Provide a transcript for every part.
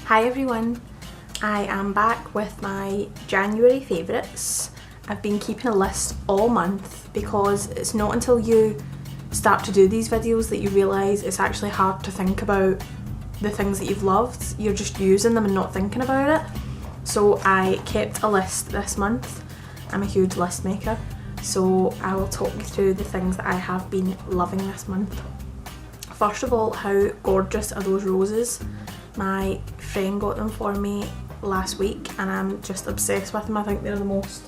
Hi everyone, I am back with my January favourites. I've been keeping a list all month because it's not until you start to do these videos that you realise it's actually hard to think about the things that you've loved. You're just using them and not thinking about it. So I kept a list this month. I'm a huge list maker, so I will talk you through the things that I have been loving this month. First of all, how gorgeous are those roses? My friend got them for me last week and I'm just obsessed with them. I think they're the most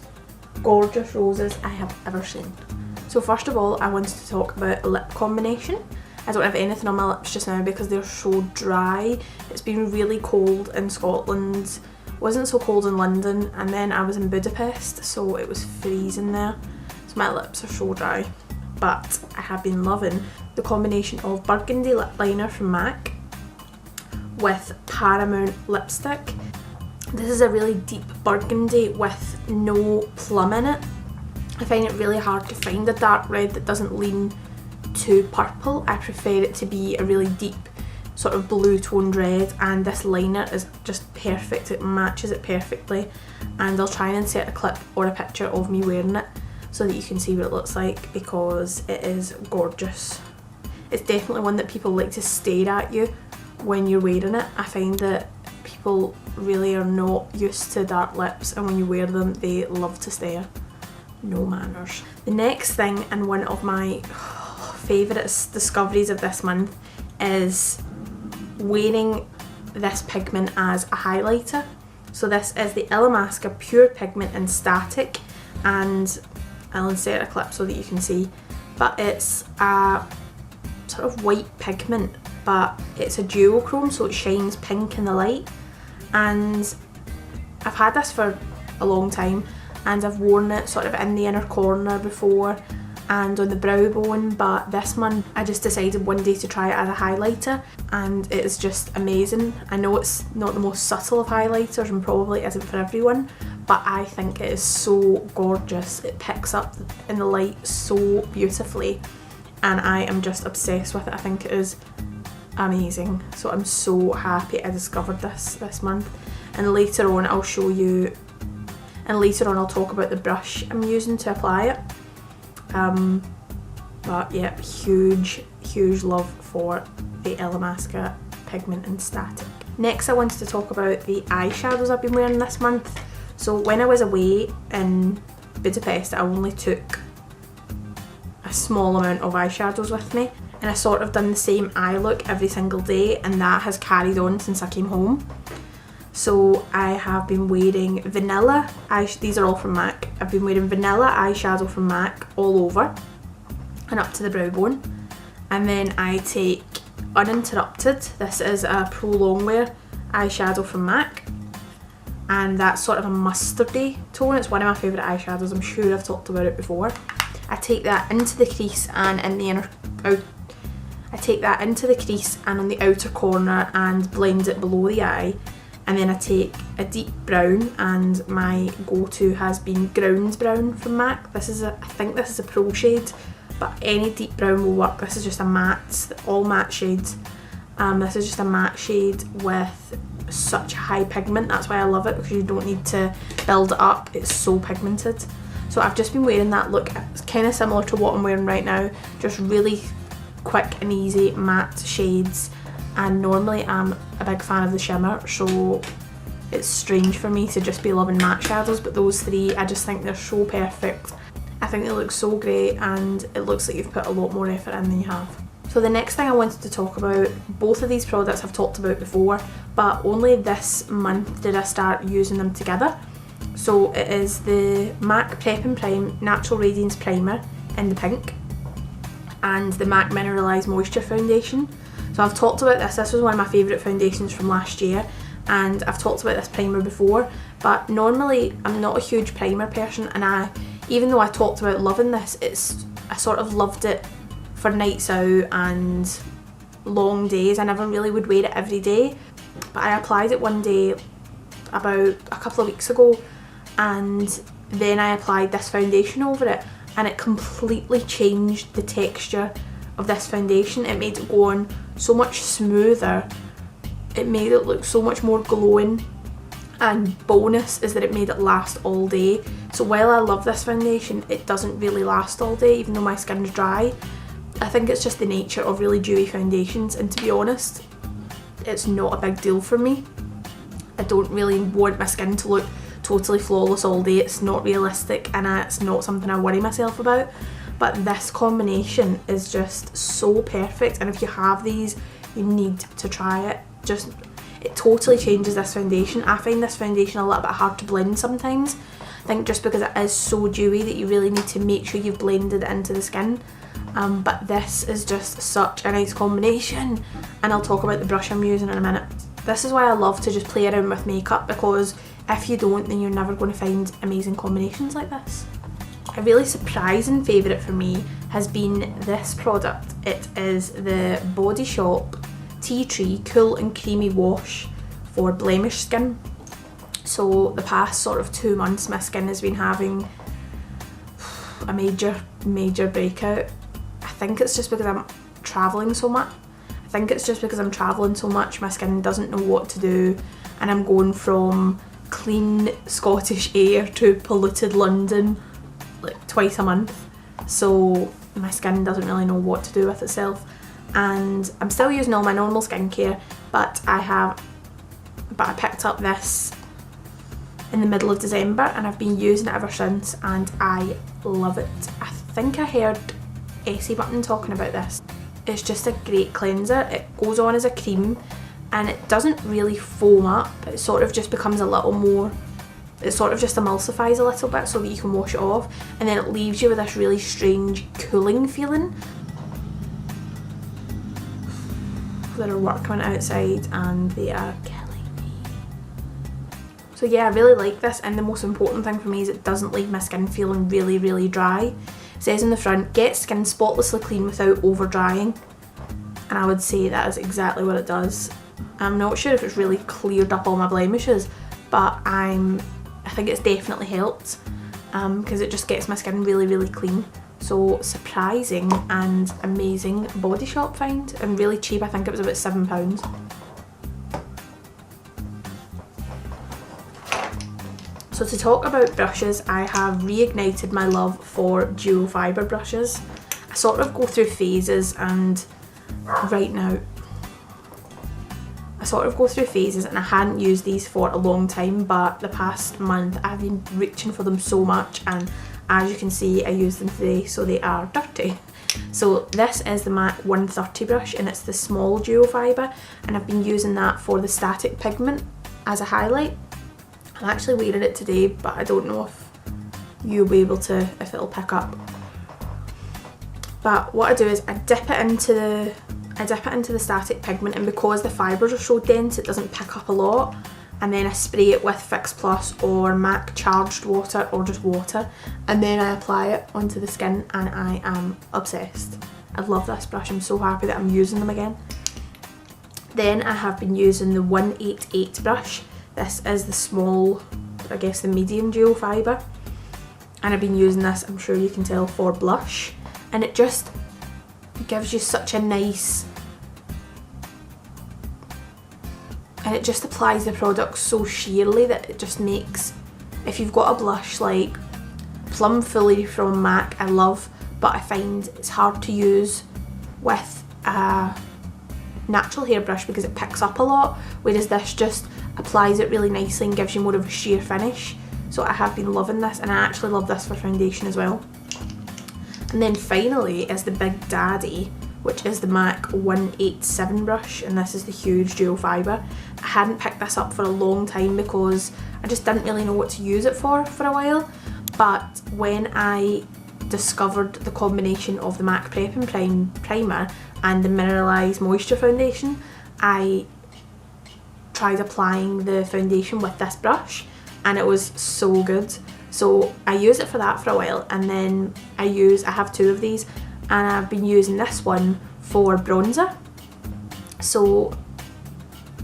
gorgeous roses I have ever seen. So first of all, I wanted to talk about a lip combination. I don't have anything on my lips just now because they're so dry. It's been really cold in Scotland. It wasn't so cold in London, and then I was in Budapest, so it was freezing there. So my lips are so dry. But I have been loving the combination of burgundy lip liner from MAC with Paramount lipstick. This is a really deep burgundy with no plum in it. I find it really hard to find a dark red that doesn't lean too purple. I prefer it to be a really deep sort of blue toned red, and this liner is just perfect. It matches it perfectly, and I'll try and insert a clip or a picture of me wearing it so that you can see what it looks like because it is gorgeous. It's definitely one that people like to stare at you when you're wearing it. I find that people really are not used to dark lips, and when you wear them they love to stare. No manners. The next thing, and one of my favourite discoveries of this month, is wearing this pigment as a highlighter. So this is the Illamasqua Pure Pigment in Static, and I'll insert a clip so that you can see, but it's a sort of white pigment, but it's a duochrome, so it shines pink in the light. And I've had this for a long time, and I've worn it sort of in the inner corner before and on the brow bone, but this month I just decided one day to try it as a highlighter, and it is just amazing. I know it's not the most subtle of highlighters and probably isn't for everyone, but I think it is so gorgeous. It picks up in the light so beautifully, and I am just obsessed with it. I think it is amazing. So I'm so happy I discovered this month, and later on I'll show you, and later on I'll talk about the brush I'm using to apply it. But yeah, huge love for the Illamasqua Pigment in Static. Next I wanted to talk about the eyeshadows I've been wearing this month. So when I was away in Budapest, I only took a small amount of eyeshadows with me, and I sort of done the same eye look every single day, and that has carried on since I came home. So I have been wearing vanilla these are all from MAC. I've been wearing vanilla eyeshadow from MAC all over and up to the brow bone, and then I take Uninterrupted. This is a Pro Longwear eyeshadow from MAC, and that's sort of a mustardy tone. It's one of my favourite eyeshadows. I'm sure I've talked about it before. I take that into the crease and in the inner out. I take that into the crease and on the outer corner and blend it below the eye. And then I take a deep brown, and my go-to has been Ground Brown from MAC. I think this is a pro shade, but any deep brown will work. This is just a matte, all matte shades. This is just a matte shade with such high pigment. That's why I love it, because you don't need to build it up. It's so pigmented. So I've just been wearing that look. It's kind of similar to what I'm wearing right now, just really quick and easy matte shades. And normally I'm a big fan of the shimmer, so it's strange for me to just be loving matte shadows, but those three, I just think they're so perfect. I think they look so great, and it looks like you've put a lot more effort in than you have. So the next thing I wanted to talk about, both of these products I've talked about before, but only this month did I start using them together. So it is the MAC Prep and Prime Natural Radiance Primer in the pink, and the MAC Mineralized Moisture Foundation. So I've talked about this. This was one of my favourite foundations from last year, and I've talked about this primer before, but normally I'm not a huge primer person, and even though I talked about loving this, I sort of loved it for nights out and long days. I never really would wear it every day, but I applied it one day about a couple of weeks ago, and then I applied this foundation over it, and it completely changed the texture of this foundation. It made it go on so much smoother it made it look so much more glowing, and bonus is that it made it last all day. So while I love this foundation, it doesn't really last all day even though my skin's dry. I think it's just the nature of really dewy foundations, and to be honest, it's not a big deal for me. I don't really want my skin to look totally flawless all day. It's not realistic and it's not something I worry myself about. But this combination is just so perfect, and if you have these, you need to try it. It totally changes this foundation. I find this foundation a little bit hard to blend sometimes. I think just because it is so dewy that you really need to make sure you've blended it into the skin. But this is just such a nice combination, and I'll talk about the brush I'm using in a minute. This is why I love to just play around with makeup, because if you don't, then you're never going to find amazing combinations like this. A really surprising favourite for me has been this product. It is the Body Shop Tea Tree Cool and Creamy Wash for blemished skin. So the past sort of 2 months my skin has been having a major breakout. I think it's just because I'm travelling so much. My skin doesn't know what to do, and I'm going from clean Scottish air to polluted London like twice a month. So my skin doesn't really know what to do with itself, and I'm still using all my normal skincare, but I picked up this in the middle of December and I've been using it ever since, and I love it. I think I heard Essie Button talking about this. It's just a great cleanser. It goes on as a cream and it doesn't really foam up. It sort of just becomes a little more, it sort of just emulsifies a little bit so that you can wash it off, and then it leaves you with this really strange cooling feeling. There are workmen outside and they are killing me. So yeah, I really like this, and the most important thing for me is it doesn't leave my skin feeling really dry. It says on the front, get skin spotlessly clean without over drying, and I would say that is exactly what it does. I'm not sure if it's really cleared up all my blemishes, but I think it's definitely helped, because it just gets my skin really clean. So surprising and amazing Body Shop find, and really cheap. I think it was about £7. So to talk about brushes, I have reignited my love for dual fibre brushes. I sort of go through phases, and right now and I hadn't used these for a long time, but the past month I've been reaching for them so much, and as you can see I used them today, so they are dirty. So this is the MAC 130 brush, and it's the small dual fibre, and I've been using that for the static pigment as a highlight. I'm actually wearing it today, but I don't know if you'll be able to, if it'll pick up. But what I do is I dip it into the static pigment, and because the fibres are so dense it doesn't pick up a lot, and then I spray it with Fix Plus or MAC charged water or just water, and then I apply it onto the skin, and I am obsessed. I love this brush. I'm so happy that I'm using them again. Then I have been using the 188 brush. This is the small, I guess the medium dual fibre, and I've been using this, I'm sure you can tell, for blush, and it just gives you such a nice, and it just applies the product so sheerly that it just makes, if you've got a blush like Plum Fully from MAC, I love, but I find it's hard to use with a natural hairbrush because it picks up a lot, whereas this just applies it really nicely and gives you more of a sheer finish. So I have been loving this, and I actually love this for foundation as well. And then finally is the Big Daddy, which is the MAC 187 brush, and this is the huge dual fibre. I hadn't picked this up for a long time because I just didn't really know what to use it for a while, but when I discovered the combination of the MAC Prep and Primer and the Mineralised Moisture Foundation, I tried applying the foundation with this brush, and it was so good. So I use it for that for a while, and then I have two of these, and I've been using this one for bronzer. So,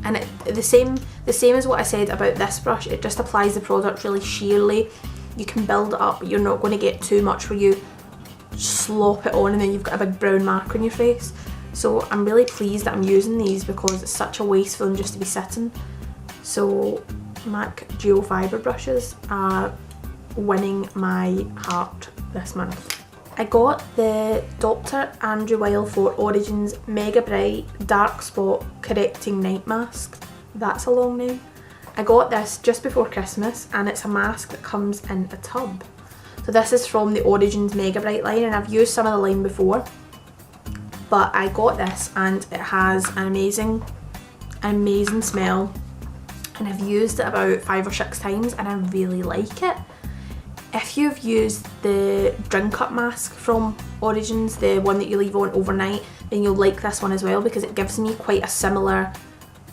and the same as what I said about this brush, it just applies the product really sheerly. You can build it up, but you're not going to get too much where you slop it on and then you've got a big brown mark on your face. So I'm really pleased that I'm using these because it's such a waste for them just to be sitting. So MAC Duo Fibre brushes are winning my heart this month. I got the Dr. Andrew Wildfort Origins Mega Bright Dark Spot Correcting Night Mask. That's a long name. I got this just before Christmas and it's a mask that comes in a tub. So this is from the Origins Mega Bright line, and I've used some of the line before, but I got this and it has an amazing smell, and I've used it about 5 or 6 times and I really like it. If you've used the Drink Up mask from Origins, the one that you leave on overnight, then you'll like this one as well, because it gives me quite a similar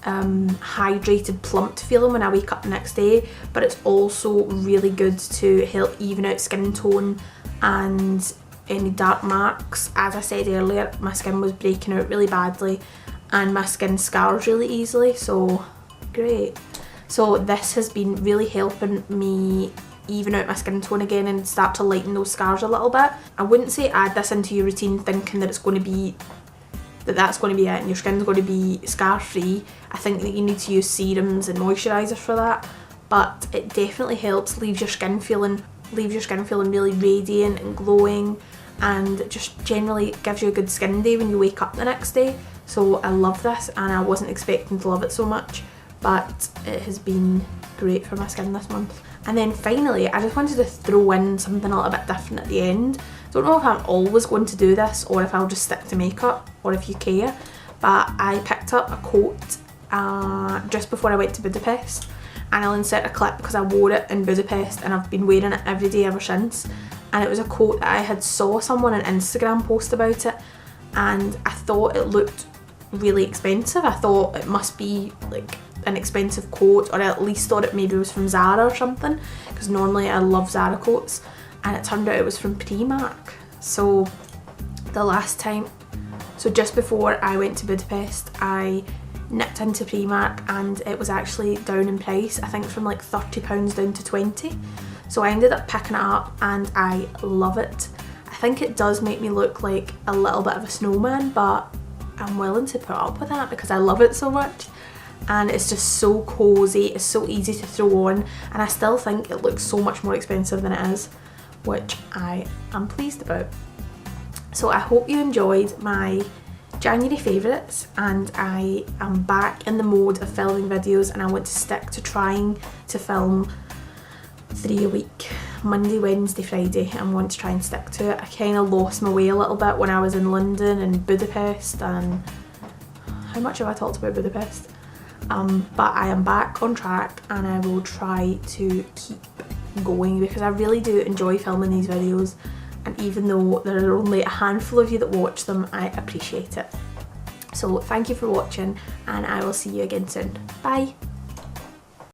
hydrated, plumped feeling when I wake up the next day, but it's also really good to help even out skin tone and any dark marks. As I said earlier, my skin was breaking out really badly and my skin scars really easily, so great. So this has been really helping me even out my skin tone again and start to lighten those scars a little bit. I wouldn't say add this into your routine thinking that it's going to be that's going to be it and your skin's going to be scar free. I think that you need to use serums and moisturisers for that, but it definitely helps, leaves your skin feeling really radiant and glowing, and just generally gives you a good skin day when you wake up the next day. So I love this, and I wasn't expecting to love it so much, but it has been great for my skin this month. And then finally, I just wanted to throw in something a little bit different at the end. Don't know if I'm always going to do this or if I'll just stick to makeup, or if you care, but I picked up a coat just before I went to Budapest, and I'll insert a clip because I wore it in Budapest and I've been wearing it every day ever since. And it was a coat that I had saw someone on Instagram post about it, and I thought it looked really expensive. I thought it must be like an expensive coat, or I at least thought it maybe was from Zara or something, because normally I love Zara coats, and it turned out it was from Primark. So just before I went to Budapest, I nipped into Primark and it was actually down in price, I think from like £30 down to 20. So I ended up picking it up and I love it. I think it does make me look like a little bit of a snowman, but I'm willing to put up with that because I love it so much. And it's just so cozy, it's so easy to throw on, and I still think it looks so much more expensive than it is, which I am pleased about. So I hope you enjoyed my January favourites, and I am back in the mode of filming videos, and I want to stick to trying to film 3 a week, Monday, Wednesday, Friday. I want to try and stick to it. I kind of lost my way a little bit when I was in London and Budapest, and how much have I talked about Budapest? But I am back on track and I will try to keep going because I really do enjoy filming these videos, and even though there are only a handful of you that watch them, I appreciate it. So thank you for watching, and I will see you again soon. Bye!